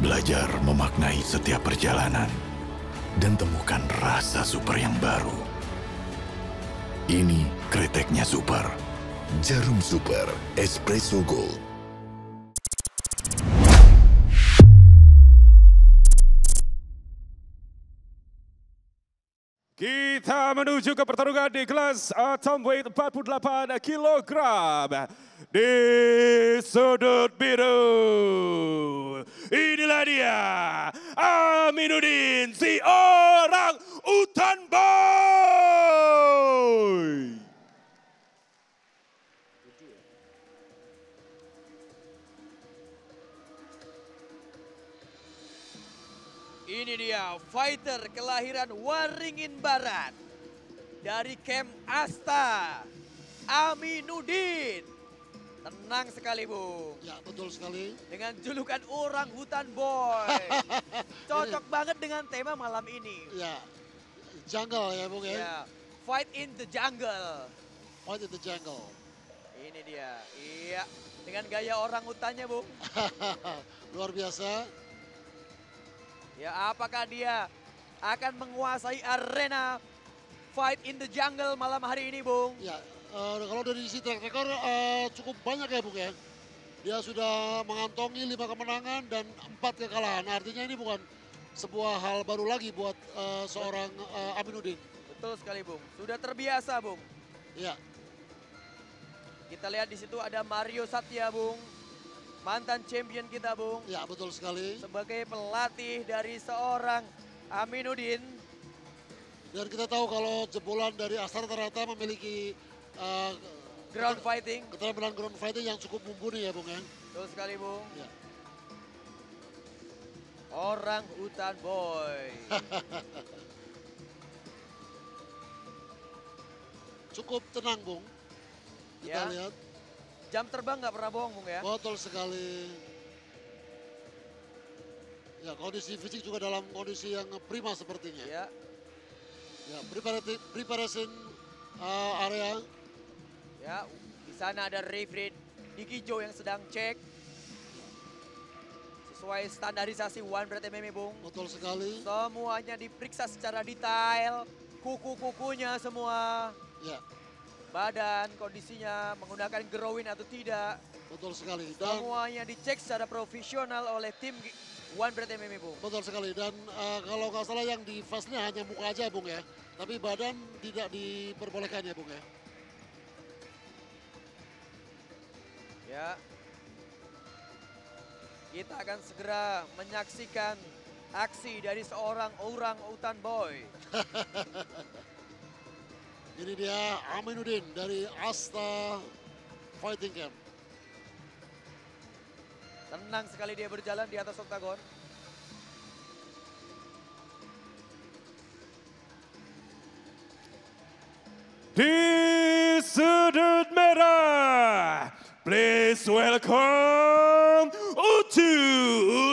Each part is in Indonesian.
Belajar memaknai setiap perjalanan dan temukan rasa super yang baru. Ini kreteknya super. Jarum Super Espresso Gold. Kita menuju ke pertarungan di kelas atomweight 48 kg. Di sudut biru, inilah dia Aminuddin, si orang utan boy. Ini dia fighter kelahiran Waringin Barat dari camp Asta, Aminuddin. Tenang sekali, Bung. Ya, betul sekali. Dengan julukan orang hutan boy. Cocok banget dengan tema malam ini. Ya, jungle ya Bung ya. Ya, fight in the jungle. Fight in the jungle. Ini dia, iya. Dengan gaya orang hutannya, Bung. Luar biasa. Ya, apakah dia akan menguasai arena fight in the jungle malam hari ini, Bung? Ya, kalau dari sisi track record cukup banyak ya Bung ya. Dia sudah mengantongi 5 kemenangan dan 4 kekalahan. Artinya ini bukan sebuah hal baru lagi buat seorang Aminuddin. Betul sekali, Bung. Sudah terbiasa, Bung. Ya. Kita lihat di situ ada Mario Satya, Bung. Mantan champion kita, Bung. Ya, betul sekali. Sebagai pelatih dari seorang Aminuddin. Dan kita tahu kalau jebolan dari Astar ternyata memiliki Ground fighting. keterampilan ground fighting yang cukup mumpuni ya Bung ya. Betul sekali, Bung. Ya. Orang hutan boy. Cukup tenang Bung. Kita Ya. lihat. Jam terbang nggak pernah bohong, Bung ya. Betul sekali. Ya, kondisi fisik juga dalam kondisi yang prima sepertinya. Ya. Ya, preparation area. Ya, di sana ada referee Diki Joe yang sedang cek. Sesuai standarisasi One Berat MMA, Bung. Betul sekali. Semuanya diperiksa secara detail. Kuku-kukunya semua. Ya, Badan, kondisinya menggunakan growin atau tidak. betul sekali. Dan Semuanya dicek secara profesional oleh tim One Berat MMA, Bung. betul sekali. Dan kalau nggak salah yang di face-nya hanya muka aja Bung ya. Tapi badan tidak diperbolehkan ya Bung ya. Ya. Kita akan segera menyaksikan aksi dari seorang orang utan boy. Ini dia Aminuddin dari Asta Fighting Camp. Tenang sekali dia berjalan di atas oktagon. Di sudut merah, please welcome Utu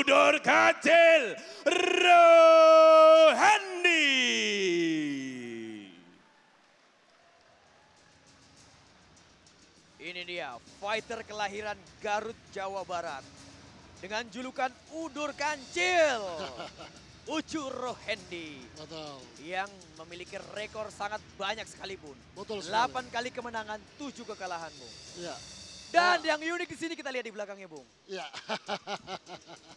Udor Kacil Rohandi. Ini dia fighter kelahiran Garut, Jawa Barat. Dengan julukan Udur Kancil. Ucu Rohandi. Betul. Yang memiliki rekor sangat banyak sekalipun. Betul sekali. 8 kali kemenangan, 7 kekalahan, Bung. Ya. Dan yang unik di sini kita lihat di belakangnya, Bung. Ya.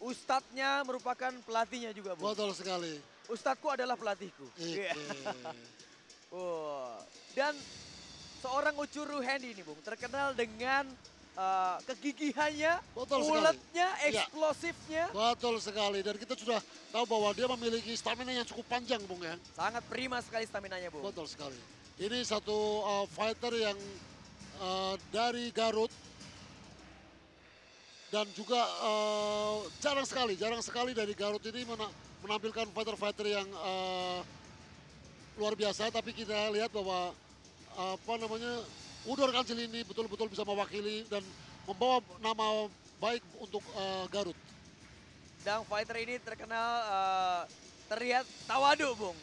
Ustadznya merupakan pelatihnya juga, Bung. Betul sekali. Ustadzku adalah pelatihku. Iya. Dan seorang Ucu Rohandi ini, Bung, terkenal dengan kegigihannya, Betul sekali. uletnya, Iya. eksplosifnya. Betul sekali. Dan kita sudah tahu bahwa dia memiliki stamina yang cukup panjang Bung ya. Sangat prima sekali staminanya, Bung. Betul sekali. Ini satu fighter yang dari Garut. Dan juga jarang sekali dari Garut ini menampilkan fighter-fighter yang luar biasa. Tapi kita lihat bahwa Udor Kancil ini betul-betul bisa mewakili dan membawa nama baik untuk Garut. Dan fighter ini terkenal terlihat tawadu, Bung.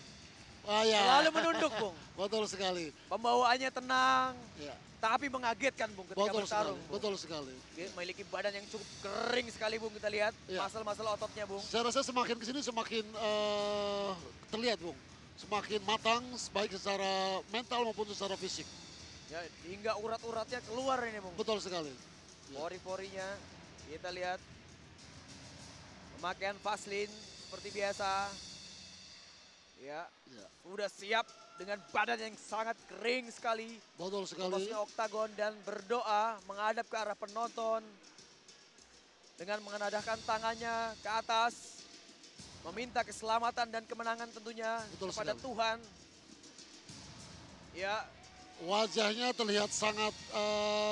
Ya. Selalu menunduk, Bung. Betul sekali. Pembawaannya tenang. Ya. tapi mengagetkan Bung ketika bertarung. Betul sekali. Dia memiliki badan yang cukup kering sekali Bung, kita lihat Iya. muscle-muscle ototnya Bung. Saya rasa semakin kesini semakin terlihat Bung. Semakin matang baik secara mental maupun secara fisik. Ya, hingga urat-uratnya keluar ini Bung. Betul sekali. Pori-porinya kita lihat. Pemakaian Vaseline seperti biasa. Ya, sudah siap dengan badan yang sangat kering sekali. Betul sekali. Memasuki oktagon dan berdoa menghadap ke arah penonton. Dengan mengenadahkan tangannya ke atas. Meminta keselamatan dan kemenangan tentunya Betul kepada sekali. Tuhan. Ya, Wajahnya terlihat sangat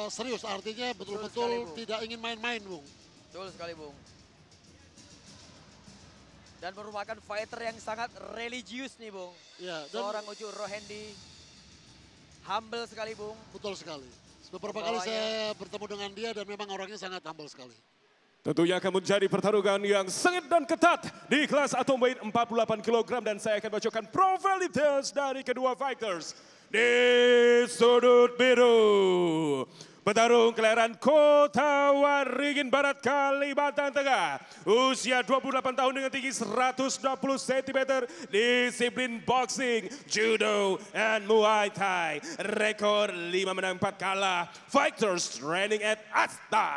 serius, artinya sekali, betul-betul Bung. tidak ingin main-main Bung. betul sekali Bung. Dan merupakan fighter yang sangat religius nih Bung. Ya, dan Seorang Ucu Rohendi. Humble sekali Bung. betul sekali. Beberapa kali saya bertemu dengan dia dan memang orangnya sangat humble sekali. Tentunya akan menjadi pertarungan yang sengit dan ketat di kelas atomweight 48 kg. Dan saya akan bacakan profile details dari kedua fighters. Di sudut biru, petarung kelahiran Kota Waringin Barat, Kalimantan Tengah. Usia 28 tahun dengan tinggi 120 cm. Disiplin boxing, judo, and muay thai. Rekor 5 menang 4 kalah. Fighters training at Asta.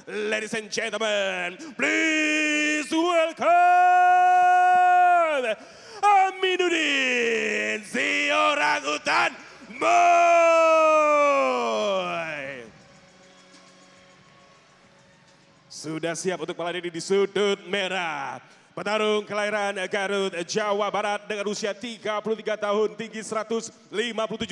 Ladies and gentlemen, please welcome Aminuddin, si orang hutan Moy. Sudah siap untuk meladeni di sudut merah. Petarung kelahiran Garut, Jawa Barat dengan usia 33 tahun, tinggi 157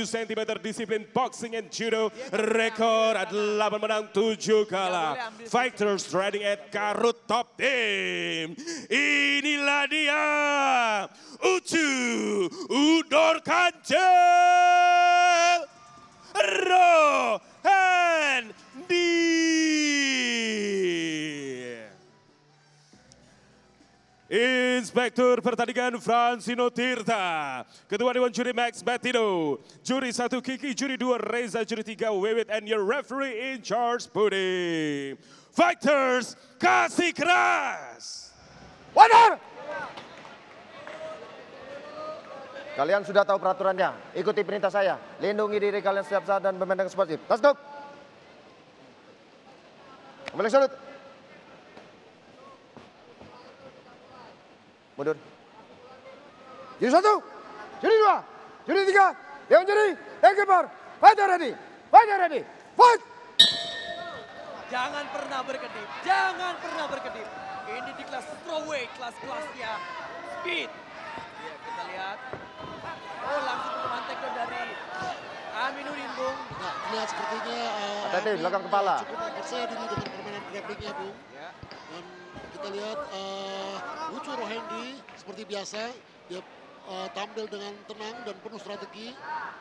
cm, disiplin boxing and judo, rekor 8 menang 7 kalah. Fighters training at Garut Top Team. Inilah dia, Ucu Udor Kancil Rohendi. Inspektur pertandingan Francino Tirta, Ketua Dewan Juri Max Batino, Juri 1 Kiki, Juri 2 Reza, Juri 3 Wewit, and your referee in charge Budi. Fighters, kasih keras. Wadah! Kalian sudah tahu peraturannya. Ikuti perintah saya. Lindungi diri kalian setiap saat dan bermain dengan sportif. Let's go. Kembali sudut. Mundur. Juri 1, juri 2, juri 3, yang juri, yang keeper. Fighter ready, fighter ready, fight! Jangan pernah berkedip, jangan pernah berkedip. Ini di kelas strawweight, kelas-kelasnya speed. Ya, kita lihat. Oh, langsung teman takedown dari Aminuddin Bung. Nah, terlihat sepertinya Hati-hati, Amin belakang kepala. cukup percaya diri dengan permainan grapplingnya Bung. Ya. Dan kita lihat Ucu Rohendi seperti biasa, dia tampil dengan tenang dan penuh strategi.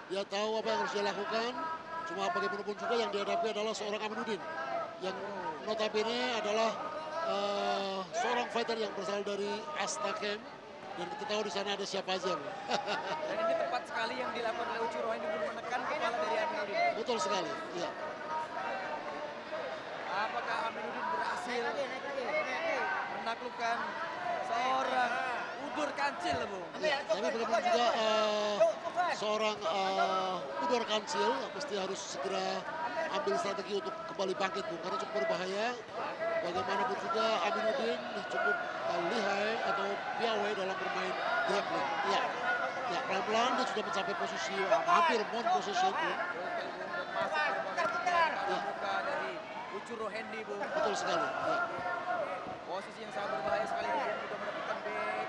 Dia tahu apa yang harus dia lakukan. Cuma bagaimanapun juga yang dihadapi adalah seorang Aminuddin. Yang notabene adalah seorang fighter yang berasal dari Asta Camp. Dan kita tahu di sana ada siapa aja. Bung. Dan ini tepat sekali yang dilakukan oleh Ucu Rohendi Bung, menekan kepala dari Aminuddin. Betul sekali, ya. Apakah Aminuddin berhasil menaklukkan seorang Udur Kancil, Bung? Ya, tapi bagaimana juga seorang Udor Kancil mesti harus segera ambil strategi untuk kembali bangkit Bung, karena cukup berbahaya. Bagaimanapun juga Aminuddin cukup lihai atau piawai dalam bermain grappling. Ya, ya pelan-pelan dia sudah mencapai posisi hampir mon position Bung. Dan muka dari Ucu Rohendi, Bung. Betul sekali. Ya. Posisi yang sangat berbahaya sekali, Bung. Juga mendapatkan back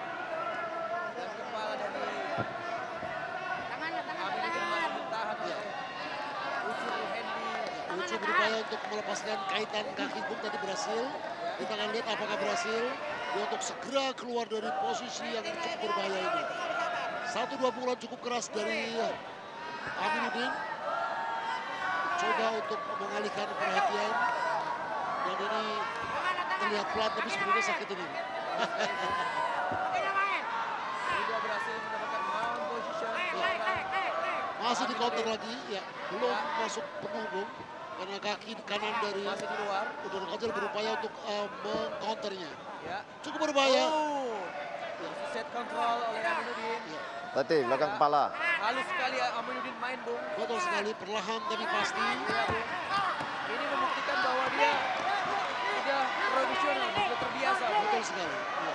dan kepala dari Aminuddin masih ditahan oleh Ucu Rohendi. Ucu berupaya untuk melepaskan kaitan kaki Bung, tadi berhasil. Kita akan lihat apakah berhasil dia untuk segera keluar dari posisi yang cukup berbahaya ini. 1-2 pukulan cukup keras dari Aminuddin. Coba untuk mengalihkan perhatian. Dan ini terlihat pelan tapi sebenarnya sakit ini. Sudah berhasil mendapatkan mount position. Masih di counter lagi, ya belum masuk penuh Bung. Karena kaki kanan dari Masih di luar. Udur Kajar berupaya untuk mengcounternya. Ya. Cukup berbahaya. Oh. Set control oleh Aminuddin. Ya, Tati, belakang kepala. Halus sekali Aminuddin main, Bung. betul sekali, perlahan tapi pasti. Ya, Bung. Ini membuktikan bahwa dia sudah profesional, sudah terbiasa. Betul sekali. Ya.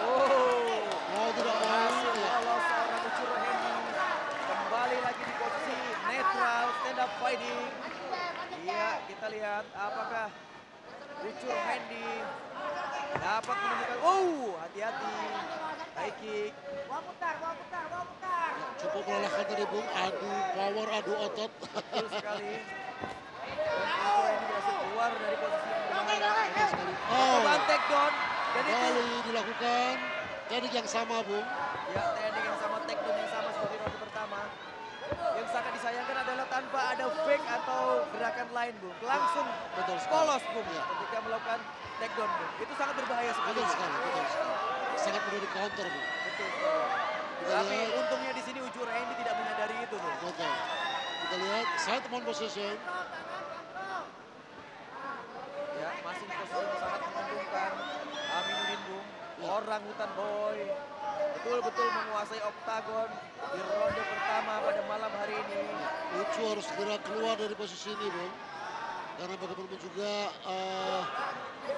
Oh, Tidak mau. berhasil Ya. lolos seorang Uchiro Hendy. Kembali lagi di posisi netral, stand up fighting. Iya, kita lihat apakah Uchiro Hendy dapat menemukan. Oh, hati-hati. High kick. Cukup melelahkan tadi Bung, adu power, adu otot. Betul sekali. Dan Uchiro Hendy berhasil keluar dari posisi yang berbahaya. Betul sekali. Coba take down. Dan itu Kembali dilakukan teknik yang sama Bung. ya teknik yang sama, take down yang sama seperti ronde pertama. Yang sangat disayangkan adalah tanpa ada fake atau gerakan lain, Bung. Langsung Betul sekali. polos, Bung, Ya. ketika melakukan take down, Bung. Itu sangat berbahaya sekali. Betul Bung. sekali, betul sekali. Sangat mudah di counter Bung. Betul sekali. Kita Tapi lihat. untungnya di sini Uchiro Hendy tidak menyadari itu, Bung. Betul. Kita lihat side teman position. Ya, masih di posisi yang sangat menguntungkan. Aminuddin, Bung. Orang hutan boy. Betul-betul menguasai oktagon di ronde pertama pada malam hari ini. Ucu harus segera keluar dari posisi ini Bung. Karena bagaimanapun juga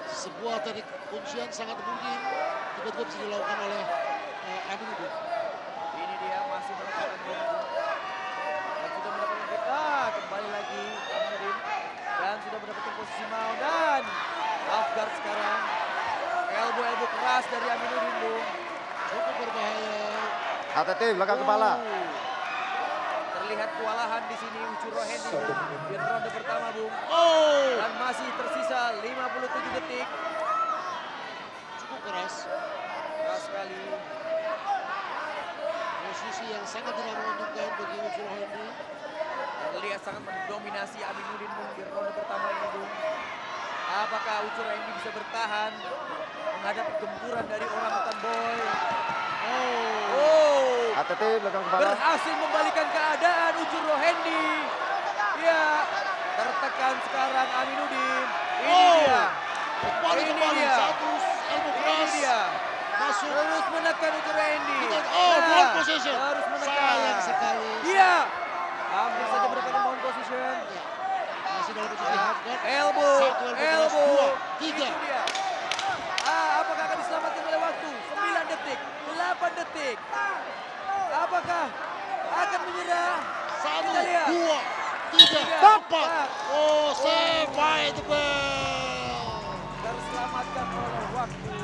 sebuah teknik kuncian sangat mungkin tiba-tiba bisa dilakukan oleh Aminuddin. Ini dia masih melakukan bom. Dan sudah mendapatkan kick. Kembali lagi Aminuddin. Dan sudah mendapatkan posisi mau. Dan half guard sekarang. Elbow keras dari Aminuddin, Bung. Cukup berbahaya. Tati, belakang kepala. Terlihat kewalahan di sini Uchiro Hendy, Bung. Di ronde pertama, Bung. Oh, Dan masih tersisa 57 detik. cukup keras. Keras sekali. Posisi yang sangat tidak menguntungkan bagi Ucu Hendy. Terlihat sangat mendominasi Aminuddin, Bung, di ronde pertama ini, Bung. Apakah Uchiro Hendy bisa bertahan menghadapi gempuran dari orang hutan boy? Oh, Tati, belakang kepala. berhasil membalikan keadaan Uchiro Hendy. Ya, tertekan sekarang Aminuddin. Ini dia. Kembali Ini kembali dia. satu elbow Ini keras. dia. Masuk. Terus menekan Uchiro Hendy. Oh, Nah, ball position. Terus menekan. Sayang sekali. Iya. Hampir saja mendapatkan ball position. Ya, masih dalam posisi half guard. Elbow, Satu elbow keras, elbow. dua, tiga. Itu dia. Apakah akan diselamatkan oleh waktu? 9 detik, 8 detik. Apakah akan menyerah? Satu, Kita lihat. dua, tiga, Tiga, empat. Oh, save by the bell. Terselamatkan oleh waktu.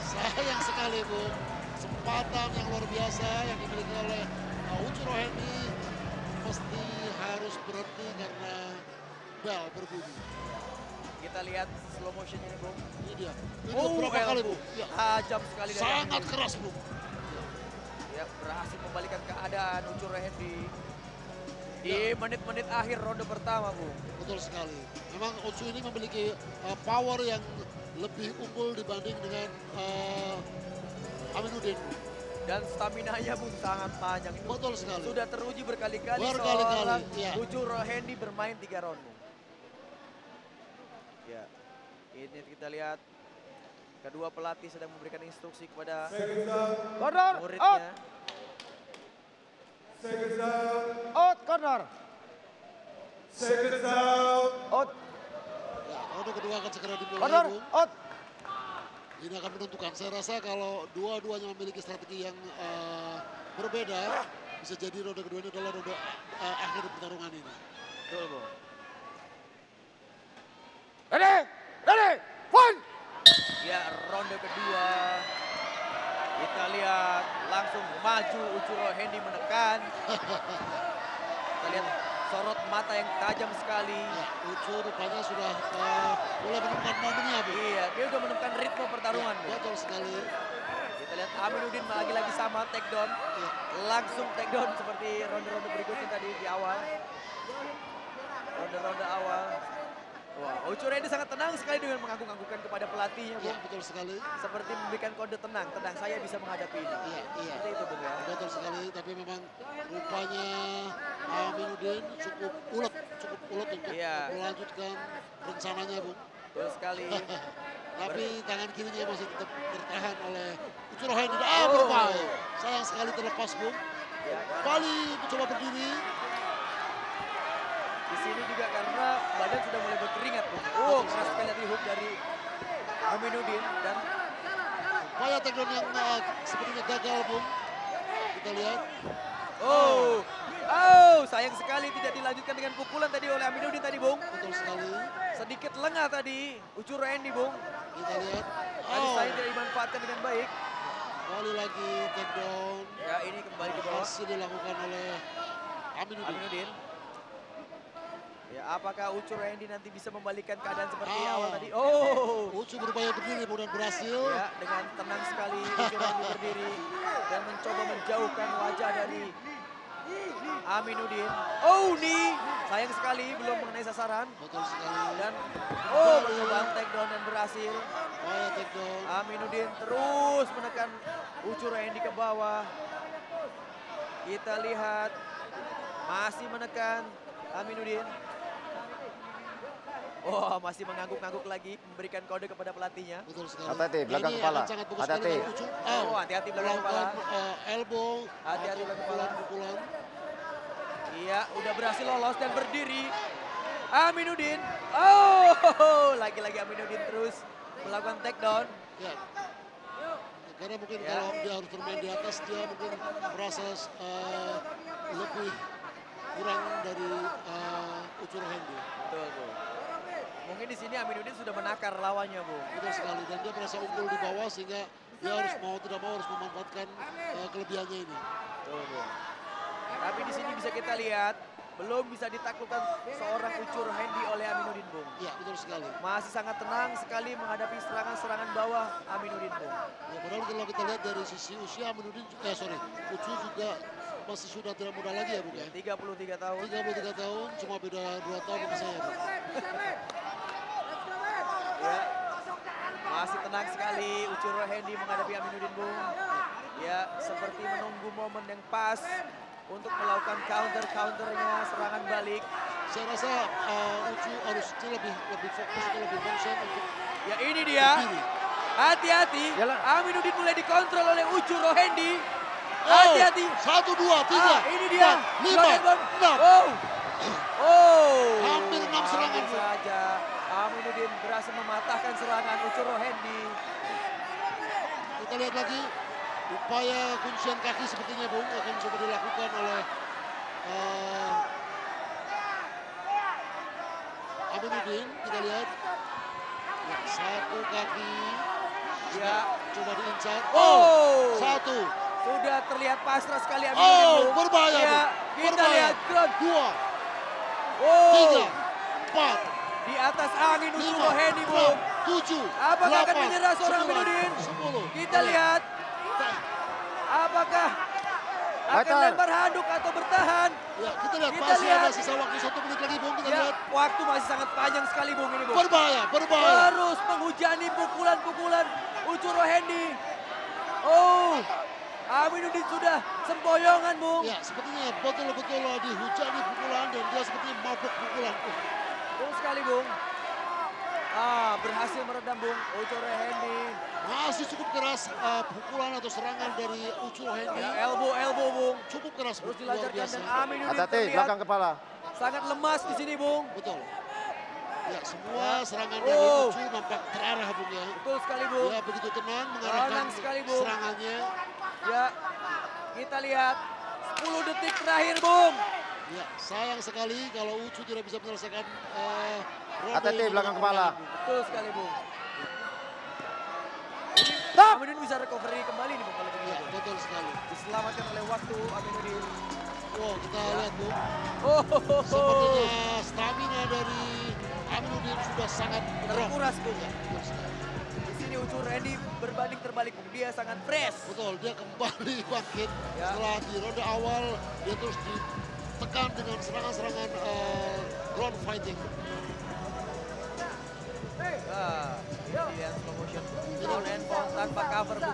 Sayang sekali, Bung. Kesempatan yang luar biasa yang dimiliki oleh Uchiro Hendy mesti harus berhenti karena bell berbunyi. Kita lihat slow motion ini, Bung. Ini dia. Ini Oh, berapa kali, elbow. Bung? Ya. Tajam sekali dari Sangat Aminuddin. keras, Bung. Ya, berhasil membalikan keadaan Uchiro Hendy. Di menit-menit akhir ronde pertama, Bung. Betul sekali. Memang Ucu ini memiliki power yang lebih unggul dibanding dengan Aminuddin. Dan stamina-nya, Bung, sangat panjang. Itu Betul sekali. sudah teruji berkali-kali Berkali-kali, seorang ya. Uchiro Hendy bermain 3 round, Bung. Ya, ini kita lihat kedua pelatih sedang memberikan instruksi kepada Corner, out. muridnya. Out, corner. Out, Ya, ronde kedua akan segera dimulai, corner, Bung. out. Ini akan menentukan. Saya rasa kalau dua-duanya memiliki strategi yang berbeda, bisa jadi ronde kedua ini adalah ronde akhir pertarungan ini. Betul, Bung. Ready, ready, fight. Ya, ronde kedua. Kita lihat langsung maju Uchiro Hendy menekan. Kita lihat sorot mata yang tajam sekali. Ya, Ucu rupanya sudah mulai menemukan momennya, Bung. Iya, dia udah menemukan ritme pertarungan, Bung. Betul sekali. Kita lihat Aminuddin lagi-lagi sama take down. Ya. Langsung take down seperti ronde-ronde berikutnya tadi di awal. Ronde-ronde awal. Wah, Ucu Randy sangat tenang sekali dengan mengangguk-anggukkan kepada pelatihnya, Ya, Bung. betul sekali. Seperti memberikan kode tenang, saya bisa menghadapi ini. Iya, iya. Seperti itu, Bung ya. Betul sekali, tapi memang rupanya Aminuddin cukup ulet untuk Iya. melanjutkan rencananya, Bung. Betul sekali. Tapi tangan kirinya masih tetap bertahan oleh Ucu Rohendi. Oh. Berbahaya. Sayang sekali terlepas, Bung. Ya, Kembali mencoba berdiri. di sini juga karena badan sudah mulai berkeringat, Bung. Oh, keras sekali dari hook dari Aminuddin dan Upaya takedown yang sepertinya gagal, Bung. Kita lihat. oh, sayang sekali tidak dilanjutkan dengan pukulan tadi oleh Aminuddin tadi, Bung. Betul sekali. Sedikit lengah tadi Ucu Randy, Bung. Kita lihat. Tadi saya tidak dimanfaatkan dengan baik. Kembali lagi takedown. Ya, ini kembali di bawah Masih dilakukan oleh Aminuddin. Aminuddin. Ya, apakah Ucu Randy nanti bisa membalikan keadaan seperti awal tadi? Oh, Ucu berupaya berdiri dan berhasil. ya, dengan tenang sekali Ucu Randy berdiri dan mencoba menjauhkan wajah dari Aminuddin. Oh, nih, sayang sekali belum mengenai sasaran. Betul sekali. Dan oh, percobaan takedown dan berhasil. Upaya takedown. Aminuddin terus menekan Ucu Randy ke bawah. Kita lihat masih menekan Aminuddin. Oh, masih mengangguk-angguk lagi, memberikan kode kepada pelatihnya. Betul sekali. Hati-hati, belakang Ini kepala. akan sangat bagus Hati-hati. sekali kalau Ucu. Oh, hati-hati belakang kepala. Melakukan elbow. Hati-hati atau belakang kepala. pukulan. Iya, udah berhasil lolos dan berdiri. Aminuddin. Oh, lagi-lagi Aminuddin terus melakukan takedown. Ya. Karena mungkin Ya. kalau dia harus bermain di atas, dia mungkin merasa lebih kurang dari Ucu Rohendi. Betul, Bu. Mungkin di sini Aminuddin sudah menakar lawannya, Bu. Betul sekali. Dan dia merasa unggul di bawah sehingga dia harus mau tidak mau harus memanfaatkan kelebihannya ini. Betul, Bu. Tapi di sini bisa kita lihat belum bisa ditaklukkan seorang Ucu Rohendi oleh Aminuddin, Bung. Ya, betul sekali. Masih sangat tenang sekali menghadapi serangan-serangan bawah Aminuddin, Bung. Ya, padahal kalau kita lihat dari sisi usia Aminuddin, Ucu juga masih sudah tidak muda lagi ya, Bung ya. 33 tahun. 33 tahun, cuma beda 2 tahun sama saya, Bung. Ya. Masih tenang sekali Ucu Rohendi menghadapi Aminuddin, Bung. Ya, seperti menunggu momen yang pas untuk melakukan counternya, serangan balik. Saya rasa Ucu harus lebih fokus atau lebih concern untuk Ya, ini dia. berdiri. Hati-hati, Yalah. Aminuddin mulai dikontrol oleh Ucu Rohendi. Hati-hati. 1, 2, 3, Ini dia. 4, 5, Shot and burn. 6. Oh. Hampir 6 serangan, Hampir Bung. saja Aminuddin berhasil mematahkan serangan Ucu Rohendi. Kita lihat lagi upaya kuncian kaki sepertinya, Bung, akan coba dilakukan oleh Aminuddin. Kita lihat ya, 1 kaki Ya. coba diincar. Oh. 1. Sudah terlihat pasrah sekali Aminuddin. Oh, Bung. berbahaya, Ya, Bung. kita Berbahaya. lihat ground. 2, Oh. 3, 4, Di atas angin Ucu 5, Rohendi, 6, Bung. 7, Apakah akan 8, menyerah seorang 9, Aminuddin? 10. Kita lihat apakah akan Fighter. lempar handuk atau bertahan. Ya, kita lihat Kita masih lihat. ada sisa waktu 1 menit lagi, Bung. Kita Ya, lihat. waktu masih sangat panjang sekali, Bung, ini, Bung. Berbahaya. Terus menghujani pukulan-pukulan Ucu Rohendi. Oh, Aminuddin sudah sempoyongan, Bung. Ya, sepertinya betul-betul dihujani pukulan dan dia seperti mabuk pukulan. Betul sekali, Bung. Berhasil meredam, Bung. Ucu Rohendi. Masih cukup keras pukulan atau serangan dari Ucu Rohendi. Ya, elbow, Bung. Cukup keras, Terus Bung. Luar dilancarkan biasa. dan Aminuddin Hati-hati, terlihat belakang kepala. sangat lemas di sini, Bung. Betul. Ya, semua serangan dari Oh. Ucu nampak terarah, Bung ya. Betul sekali, Bung. Ya, begitu tenang mengarahkan Tenang sekali, Bung. serangannya. Ya, kita lihat 10 detik terakhir, Bung. Ya, sayang sekali kalau Ucu tidak bisa menyelesaikan ronde Hati-hati, ini belakang dengan kepala. baik, Bung. Betul sekali, Bung. Stop! Aminuddin bisa recovery kembali nih, Bung, kalau begini. Ya, Bung. betul sekali. Diselamatkan oleh waktu Aminuddin. Wow, kita lihat, Bung. Oh, Sepertinya stamina dari Aminuddin sudah sangat drop. terkuras, Bung. Ya, betul sekali. Di sini Ucu Rohendi berbanding terbalik, Bung. Dia sangat fresh. Betul, dia kembali bangkit Ya. setelah di ronde awal dia terus ditekan dengan serangan-serangan ground fighting.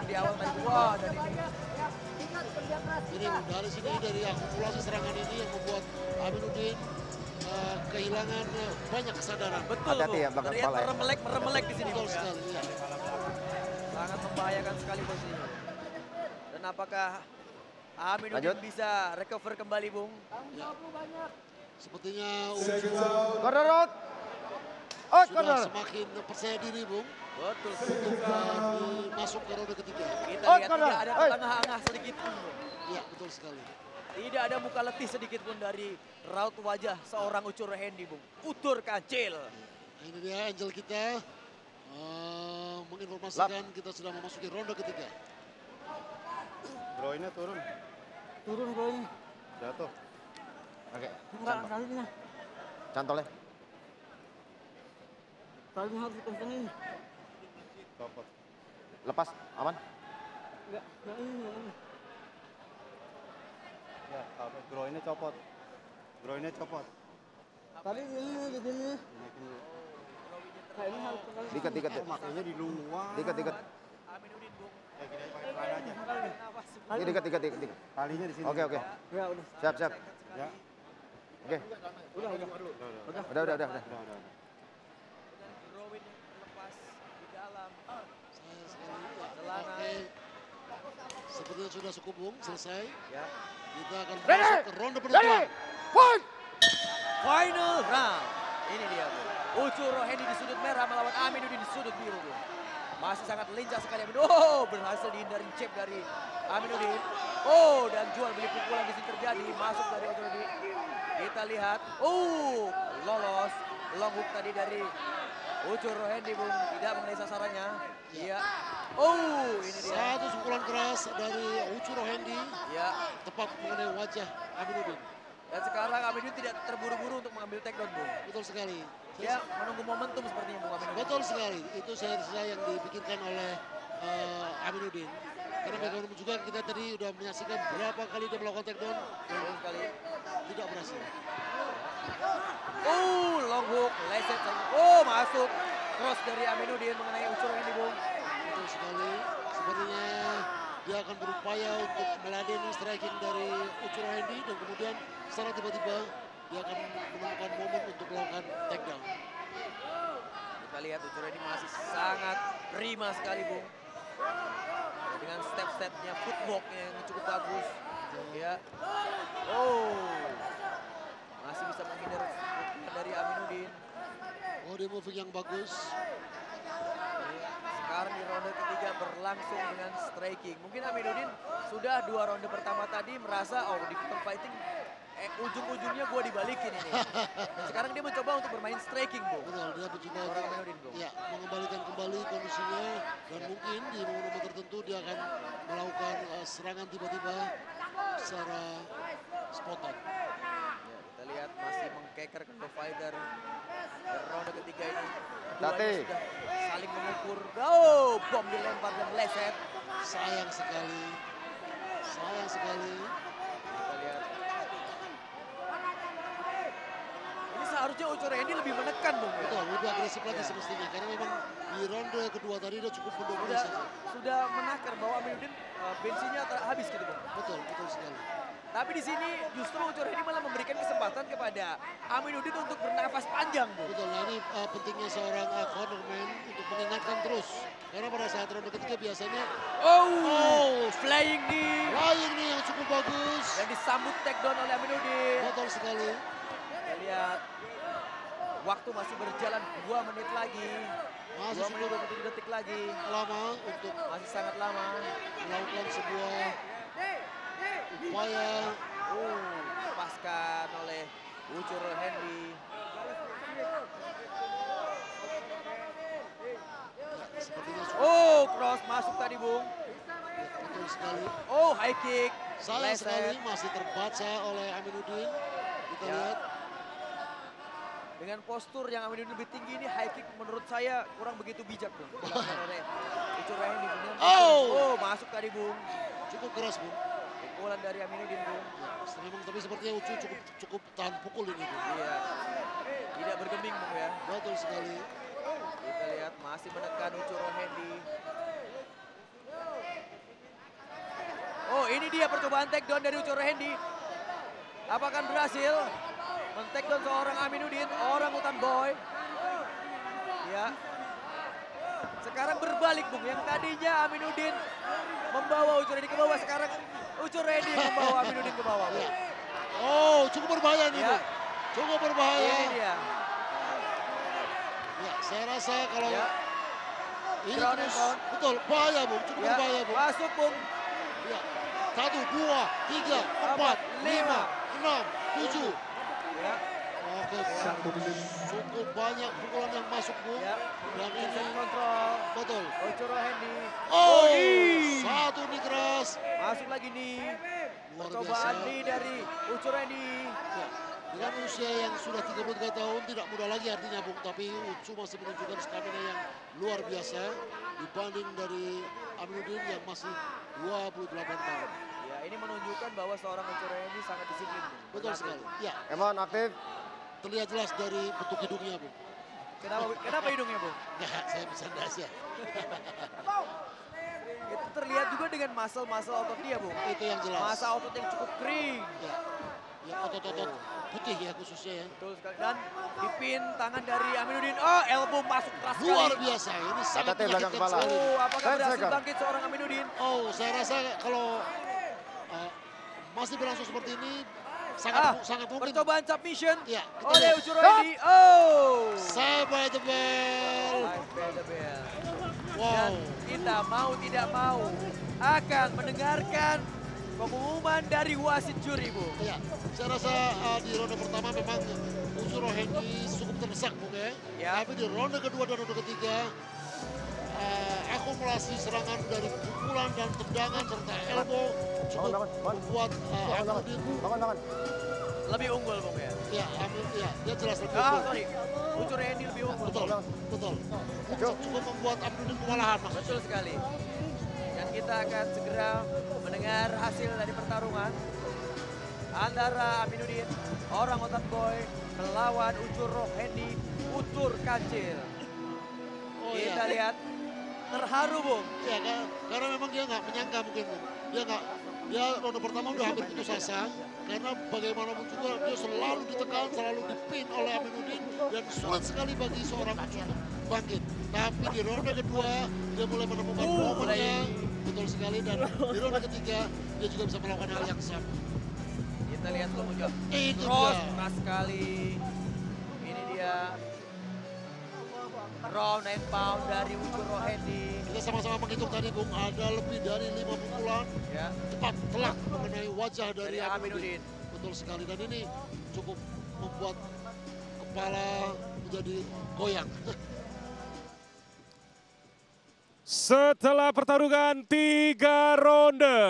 serangan di awal tadi. Wah, dan ini Ini dari sini, dari akumulasi serangan ini yang membuat Aminuddin kehilangan banyak kesadaran. betul, Hati-hati Bung. ya, belakang Terlihat kepala ya. meremelek di sini, Betul Bung, ya. sekali, ya. Sangat membahayakan sekali posisinya. Dan apakah Aminuddin Lanjut. bisa recover kembali, Bung? Sepertinya Corner out. Out sudah corner. semakin percaya diri, Bung, Betul. untuk masuk ke ronde ketiga. Kita Oh, lihat corner. tidak ada Hey. ketengah-tengah sedikit pun, Bung. Iya, betul sekali. Tidak ada muka letih sedikit pun dari raut wajah seorang Ucur Hendy, Bung. Utur kancil. Nah, ini dia Angel kita menginformasikan kita sudah memasuki ronde ketiga. Groinnya turun, Turun groin. jatuh. Oke. Enggak, talinya. Cantolnya. Talinya harus dikencengin. Copot. Lepas. Aman. Enggak ini. Ya, apa? Groinnya copot. Groinnya copot. Tadi ini, di sini. Nah, ini harus dikencengin. Diket. Oh, makanya di luar. Diket. Aminuddin, Bung. Ya, gini pakai celana aja. Nafas, Bung. Ini diket. Talinya di sini. Oke. Ya udah. Siap. Ya. Oke. Udah. Udah. Dengan Growin yang terlepas di dalam. Saya sekali, ya. Celana. Oke. Sepertinya sudah cukup, Bung, selesai. Ya. Kita akan Ready. masuk ke ronde penentuan. Fight. Final round. Ini dia, Bung. Ucur Hendy di sudut merah melawan Aminuddin di sudut biru, Bung. Masih sangat lincah sekali Aminuddin. Oh, berhasil dihindari chip dari Aminuddin. Oh, dan jual beli pukulan di sini terjadi. Masuk dari Ucur Hendy. Kita lihat. Oh, lolos. Long hook tadi dari Ucur Hendy, Bung. Tidak mengenai sasarannya. Iya. Oh, ini dia. Satu pukulan keras dari Ucuro Hendy Ya. tepat mengenai wajah Aminuddin. Dan sekarang Aminuddin tidak terburu-buru untuk mengambil takedown, Bung. Betul sekali. Dia menunggu momentum sepertinya, Bung Aminuddin. Betul sekali. Itu seharusnya yang dipikirkan oleh Aminuddin. Karena bagaimanapun juga kita tadi sudah menyaksikan berapa kali dia melakukan takedown dan Betul sekali. tidak berhasil. Oh, long hook, leset. Oh, masuk. Cross dari Aminuddin mengenai Ucur Hendy, Bung. Betul sekali. Sepertinya dia akan berupaya untuk meladeni striking dari Ucuro Hendy dan kemudian secara tiba-tiba dia akan menemukan momen untuk melakukan takedown. Kita lihat Ucur Hendy masih sangat prima sekali, Bung. Dengan step-stepnya, footwork yang cukup bagus. Ya. Oh. Masih bisa menghindar dari Aminuddin. Body moving yang bagus. Sekarang di ronde ketiga berlangsung dengan striking. Mungkin Aminuddin sudah 2 ronde pertama tadi merasa oh di fighting ujung-ujungnya gue dibalikin ini. Dan sekarang dia mencoba untuk bermain striking, Bu. Betul, dia mencoba Orang untuk Aminuddin, Bung. ya, mengembalikan kembali kondisinya dan mungkin di momen-momen tertentu dia akan melakukan serangan tiba-tiba secara spontan. Ya, kita lihat masih mengkeker kedua fighter di ronde ketiga ini. Tati. Keduanya sudah saling mengukur. Oh, bom dilempar dan meleset. Sayang sekali. Sayang sekali. Kita lihat. Ini seharusnya Ucur Hendy lebih menekan, Bung. Betul, lebih agresif lagi Ya. semestinya. Karena memang di ronde kedua tadi dia cukup Sudah, mendominasi. sudah menakar bahwa Aminuddin bensinnya habis gitu, Bung. Betul, betul sekali. Tapi di sini justru Ucur Hendy malah memberikan kesempatan kepada Aminuddin untuk bernafas panjang, Bung. Betul, nah ini pentingnya seorang cornerman untuk mengingatkan terus. Karena pada saat ronde ketiga biasanya Oh, flying knee. flying nih yang cukup bagus. Dan disambut takedown oleh Aminuddin. Betul sekali. Kita lihat. Waktu masih berjalan 2 menit lagi. Masih 2 menit cukup 27 detik lagi. lama untuk Masih sangat lama. melakukan sebuah upaya. Oh, lepaskan oleh Ucur Hendy. Sepertinya sudah Oh, cross masuk tadi, Bung. betul sekali. Oh, high kick. Sayang sekali Leset. masih terbaca oleh Aminuddin. Kita Ya. lihat. Dengan postur yang Aminuddin lebih tinggi ini, high kick menurut saya kurang begitu bijak, Bung. Dilakukan oleh Ucur Hendy. Dengan Oh! masuk tadi, Bung. Cukup keras, Bung. Pukulan dari Aminuddin, Bung. Memang tapi sepertinya Ucu cukup tahan pukul ini, Bung. Iya. Tidak bergeming, Bung ya. Betul sekali. Kita lihat masih menekan Ucur Hendy. Oh, ini dia percobaan takedown dari Ucuro Hendy. Apakah berhasil men-takedown seorang Aminuddin, orang hutan boy. Ya. Sekarang berbalik, Bung. Yang tadinya Aminuddin membawa Ucuro Hendy ke bawah, sekarang Ucuro Hendy membawa Aminuddin ke bawah. Bung. Oh, cukup berbahaya nih, Ya. Bu. Cukup berbahaya. Ini dia. Ya, saya rasa kalau Ya. ini Ground and terus, pound. betul, bahaya, Bung. Cukup Ya. berbahaya, Bung. Masuk, Bung. Ya. 1, 2, 3, 4, 5, 6, 7. Ya. Oke, cukup banyak pukulan yang masuk, Bung. Ya. Dan Vincent ini, kontrol. betul. Ucuro Hendy. Oh, nih. satu nih keras. Masuk lagi nih. Luar Percobaan biasa. nih dari Ucuro Hendy. Ya. Dengan usia yang sudah 33 tahun, tidak mudah lagi artinya, Bung. Tapi Ucu masih menunjukkan stamina yang luar biasa dibanding dari Aminuddin yang masih 28 tahun. Ya, ini menunjukkan bahwa seorang Ucuro Hendy sangat disiplin. Bung. Betul Berlatih. sekali. Ya, Emon aktif. terlihat jelas dari bentuk hidungnya, Bung. Kenapa hidungnya, Bung? Ya, saya bercanda aja. Itu terlihat juga dengan muscle-muscle otot dia, Bung. Itu yang jelas. Masa otot yang cukup kering. Ya, ya otot-otot putih ya khususnya ya. Betul sekali. Dan dipin tangan dari Aminuddin. Oh, elbow masuk keras sekali. Luar biasa, ini sangat Kata belakang menyakitkan kepala. sekali. Oh, apakah 10 berhasil second. bangkit seorang Aminuddin? Oh, saya rasa kalau masih berlangsung seperti ini, sangat mungkin. Percobaan submission Ya, kita oleh lihat. Ucuro Hendy. Oh. Save by the bell. Live by the bell. Dan Wow. kita mau tidak mau akan mendengarkan pengumuman dari wasit juri, Bu. Ya, saya rasa di ronde pertama memang Ucuro Hendy cukup terdesak, Bung ya. Ya. Tapi di ronde kedua dan ronde ketiga, akumulasi serangan dari pukulan dan tendangan serta elbow cukup Bangun. membuat Aminuddin Bangun. Lebih unggul, Bung ya. ya, dia jelas lebih Ah, unggul. sorry. Ucuro Hendy lebih unggul. Betul, betul. Cukup membuat Aminuddin kewalahan maksudnya. Betul sekali. Dan kita akan segera mendengar hasil dari pertarungan antara Aminuddin, orang otak boy, melawan Ucuro Hendy, Utur Kancil. Oh, Kita iya. lihat terharu, Bung. Ya, karena memang dia nggak menyangka mungkin, Bung. Dia ronde pertama udah hampir putus asa karena bagaimanapun juga dia selalu ditekan, selalu dipin oleh Aminuddin dan sulit sekali bagi seorang Ucu untuk bangkit. Tapi di ronde kedua dia mulai menemukan momennya, betul sekali, dan di ronde ketiga dia juga bisa melakukan hal yang sama. Kita lihat dulu juga. Itu Cross dia. keras sekali. Ini dia. Ground and pound dari Ucuro Hendy. Kita sama-sama menghitung tadi, Bung, ada lebih dari 5 pukulan Ya. tepat telak mengenai wajah dari Dari Aminuddin. Aminuddin. Betul sekali, dan ini cukup membuat kepala menjadi goyang. Setelah pertarungan 3 ronde.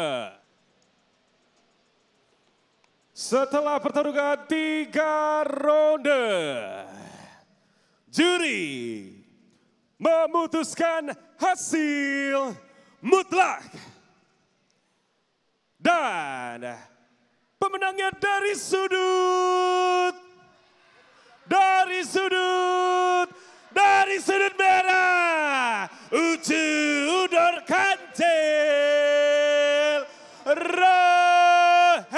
Setelah pertarungan 3 ronde. Juri memutuskan hasil mutlak. Dan pemenangnya dari sudut merah, Ucu Udor Kancil Rohende.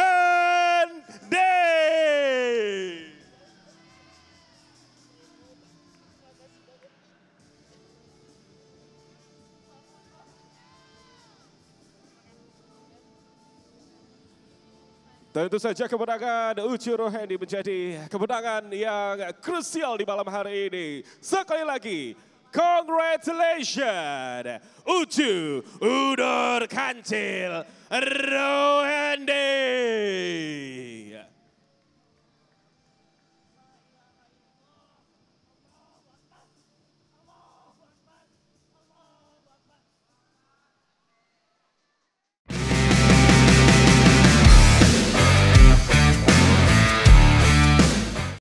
Tentu saja kemenangan Ucuro Hendy menjadi kemenangan yang krusial di malam hari ini. Sekali lagi, congratulations Ucu Udor Kancil Rohende.